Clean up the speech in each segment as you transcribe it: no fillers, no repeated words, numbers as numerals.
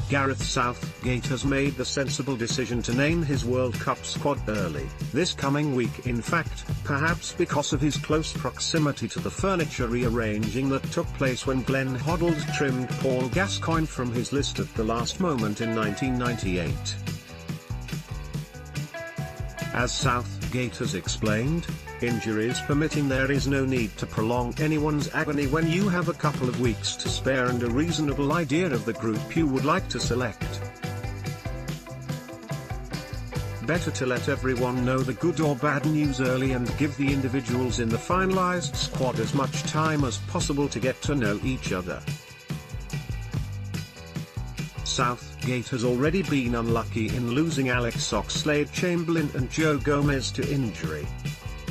Gareth Southgate has made the sensible decision to name his World Cup squad early, this coming week in fact, perhaps because of his close proximity to the furniture rearranging that took place when Glenn Hoddle trimmed Paul Gascoigne from his list at the last moment in 1998. As Southgate has explained, injuries permitting, there is no need to prolong anyone's agony when you have a couple of weeks to spare and a reasonable idea of the group you would like to select. Better to let everyone know the good or bad news early and give the individuals in the finalized squad as much time as possible to get to know each other. Southgate has already been unlucky in losing Alex Oxlade-Chamberlain and Joe Gomez to injury.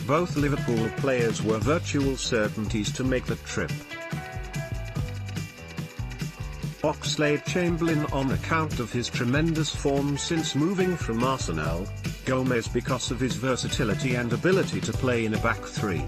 Both Liverpool players were virtual certainties to make the trip. Oxlade-Chamberlain on account of his tremendous form since moving from Arsenal, Gomez because of his versatility and ability to play in a back three.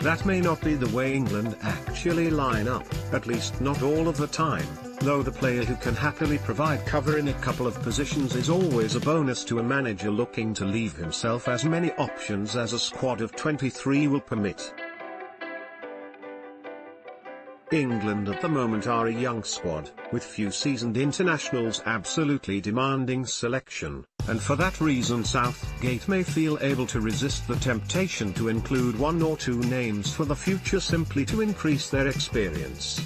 That may not be the way England actually line up, at least not all of the time, though the player who can happily provide cover in a couple of positions is always a bonus to a manager looking to leave himself as many options as a squad of 23 will permit. England at the moment are a young squad, with few seasoned internationals absolutely demanding selection, and for that reason Southgate may feel able to resist the temptation to include one or two names for the future simply to increase their experience.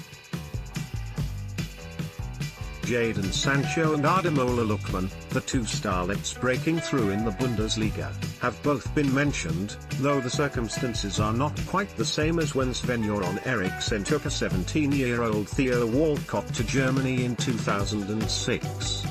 Jadon Sancho and Ademola Lookman, the two starlets breaking through in the Bundesliga, have both been mentioned, though the circumstances are not quite the same as when Sven-Göran Eriksson took a 17-year-old Theo Walcott to Germany in 2006.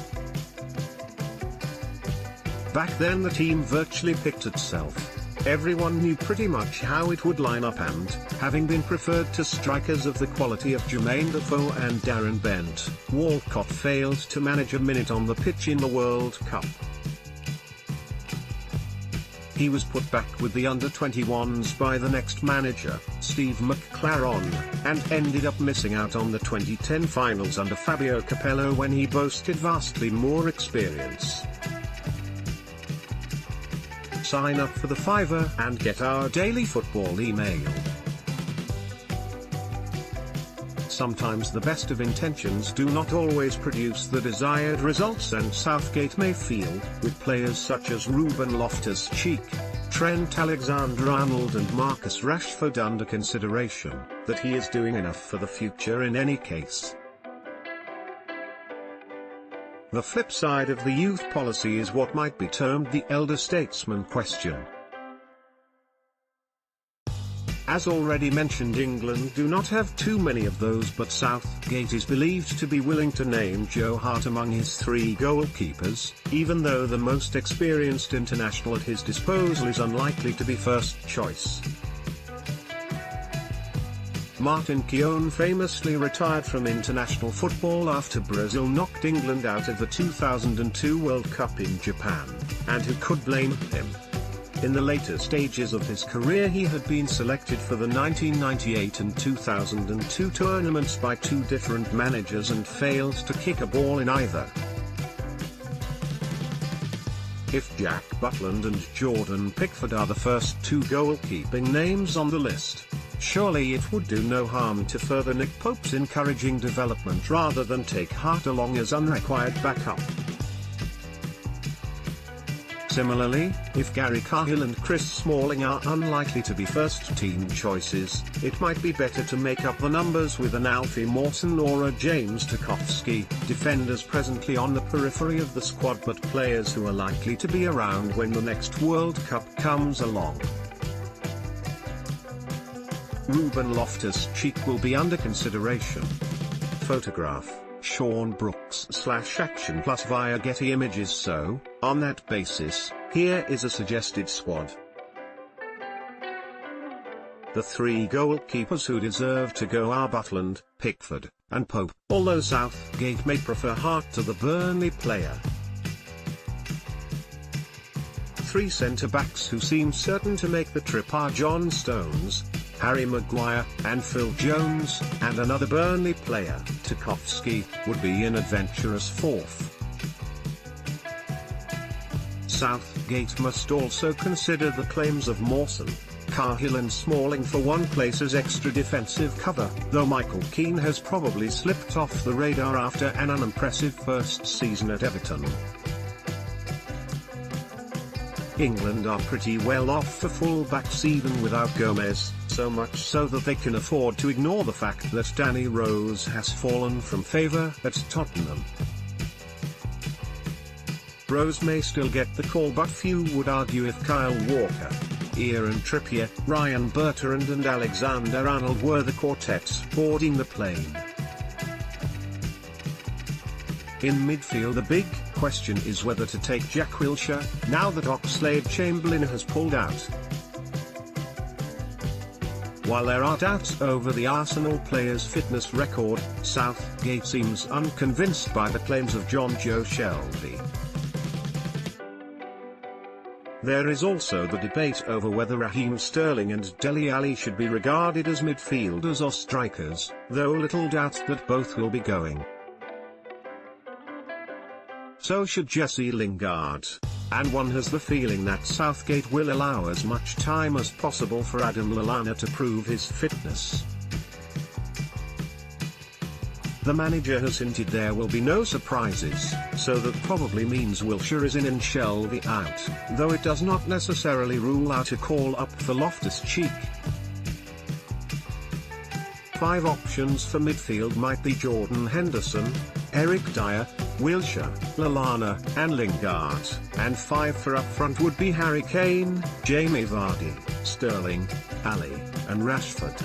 Back then the team virtually picked itself. Everyone knew pretty much how it would line up and, having been preferred to strikers of the quality of Jermaine Defoe and Darren Bent, Walcott failed to manage a minute on the pitch in the World Cup. He was put back with the under-21s by the next manager, Steve McClaren, and ended up missing out on the 2010 finals under Fabio Capello when he boasted vastly more experience. Sign up for the Fiverr and get our daily football email. Sometimes the best of intentions do not always produce the desired results, and Southgate may feel, with players such as Ruben Loftus-Cheek, Trent Alexander-Arnold and Marcus Rashford under consideration, that he is doing enough for the future in any case. The flip side of the youth policy is what might be termed the elder statesman question. As already mentioned, England do not have too many of those, but Southgate is believed to be willing to name Joe Hart among his three goalkeepers, even though the most experienced international at his disposal is unlikely to be first choice. Martin Keown famously retired from international football after Brazil knocked England out of the 2002 World Cup in Japan, and who could blame him? In the later stages of his career he had been selected for the 1998 and 2002 tournaments by two different managers and failed to kick a ball in either. If Jack Butland and Jordan Pickford are the first two goalkeeping names on the list, surely it would do no harm to further Nick Pope's encouraging development rather than take Hart along as unrequired backup. Similarly, if Gary Cahill and Chris Smalling are unlikely to be first-team choices, it might be better to make up the numbers with an Alfie Mawson or a James Tarkowski, defenders presently on the periphery of the squad but players who are likely to be around when the next World Cup comes along. Ruben Loftus-Cheek will be under consideration. Photograph, Sean Brooks/Action Plus via Getty Images. So, on that basis, here is a suggested squad. The three goalkeepers who deserve to go are Butland, Pickford, and Pope, although Southgate may prefer Hart to the Burnley player. Three centre-backs who seem certain to make the trip are John Stones, Harry Maguire, and Phil Jones, and another Burnley player, Tarkowski, would be an adventurous fourth. Southgate must also consider the claims of Mawson, Cahill and Smalling for one place as extra defensive cover, though Michael Keane has probably slipped off the radar after an unimpressive first season at Everton. England are pretty well off for full-backs even without Gomez, so much so that they can afford to ignore the fact that Danny Rose has fallen from favour at Tottenham. Rose may still get the call, but few would argue if Kyle Walker, Kieran Trippier, Ryan Bertrand and Alexander-Arnold were the quartets boarding the plane. In midfield, the big question is whether to take Jack Wilshere, now that Oxlade-Chamberlain has pulled out. While there are doubts over the Arsenal player's fitness record, Southgate seems unconvinced by the claims of John Joe Shelby. There is also the debate over whether Raheem Sterling and Dele Alli should be regarded as midfielders or strikers, though little doubt that both will be going. So should Jesse Lingard, and one has the feeling that Southgate will allow as much time as possible for Adam Lallana to prove his fitness. The manager has hinted there will be no surprises, so that probably means Wilshere is in and Shelby out, though it does not necessarily rule out a call up for Loftus-Cheek. 5 options for midfield might be Jordan Henderson, Eric Dyer, Wilshere, Lallana, and Lingard, and 5 for up front would be Harry Kane, Jamie Vardy, Sterling, Ali, and Rashford.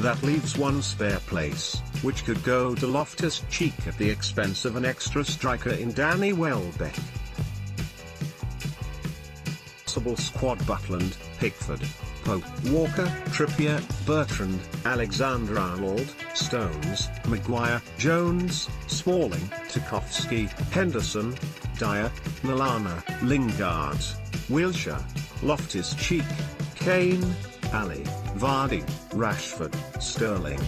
That leaves one spare place, which could go to Loftus-Cheek at the expense of an extra striker in Danny Welbeck. Possible squad: Butland, Pickford, Pope, Walker, Trippier, Bertrand, Alexander-Arnold, Stones, Maguire, Jones, Smalling, Tarkowski, Henderson, Dyer, Lallana, Lingard, Wilshere, Loftus-Cheek, Kane, Ali, Vardy, Rashford, Sterling.